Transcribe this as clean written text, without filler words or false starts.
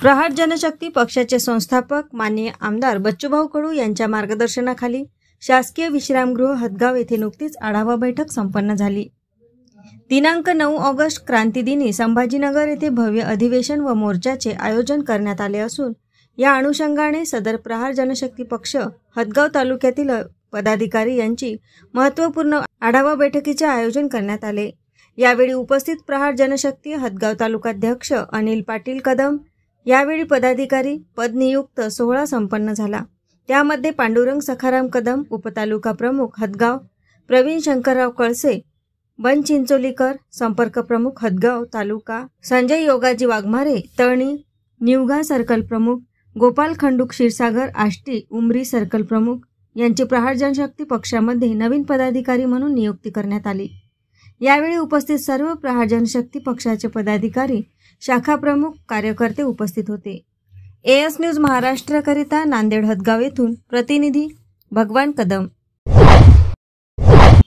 प्रहार जनशक्ती पक्षाचे संस्थापक माननीय आमदार बच्चूभाऊ कडू यांच्या मार्गदर्शनाखाली शासकीय विश्रामगृह हदगाव येथे नुकतीच आढावा बैठक संपन्न झाली। दिनांक 9 ऑगस्ट क्रांतीदिनी संभाजीनगर येथे भव्य अधिवेशन व मोर्चाचे आयोजन करण्यात आले असून या अनुषंगाने सदर प्रहार जनशक्ती पक्ष हदगाव तालुक्यातील पदाधिकारी यांची महत्त्वपूर्ण आढावा बैठकीचे आयोजन करण्यात आले। यावेळी उपस्थित प्रहार जनशक्ती हदगाव तालुकाध्यक्ष अनिल पाटील कदम यावेळी पदाधिकारी पदनियुक्त सोहळा संपन्न झाला। त्यामध्ये पांडुरंग सखाराम कदम उपतालुका प्रमुख हदगाव, प्रवीण शंकरराव कळसे बनचिंचोलीकर संपर्क प्रमुख हदगाव तालुका, संजय योगाजी वाघमारे तळणी निवघा सर्कल प्रमुख, गोपाल खंडू क्षीरसागर आष्टी उमरी सर्कल प्रमुख यांची प्रहार जनशक्ती पक्षामध्ये नवीन पदाधिकारी म्हणून नियुक्ती करण्यात आली। यावेळी उपस्थित सर्व प्रहार जनशक्ती पक्षाचे पदाधिकारी, शाखा प्रमुख, कार्यकर्ते उपस्थित होते। एएस न्यूज महाराष्ट्र करिता नांदेड हदगाव येथून प्रतिनिधी भगवान कदम।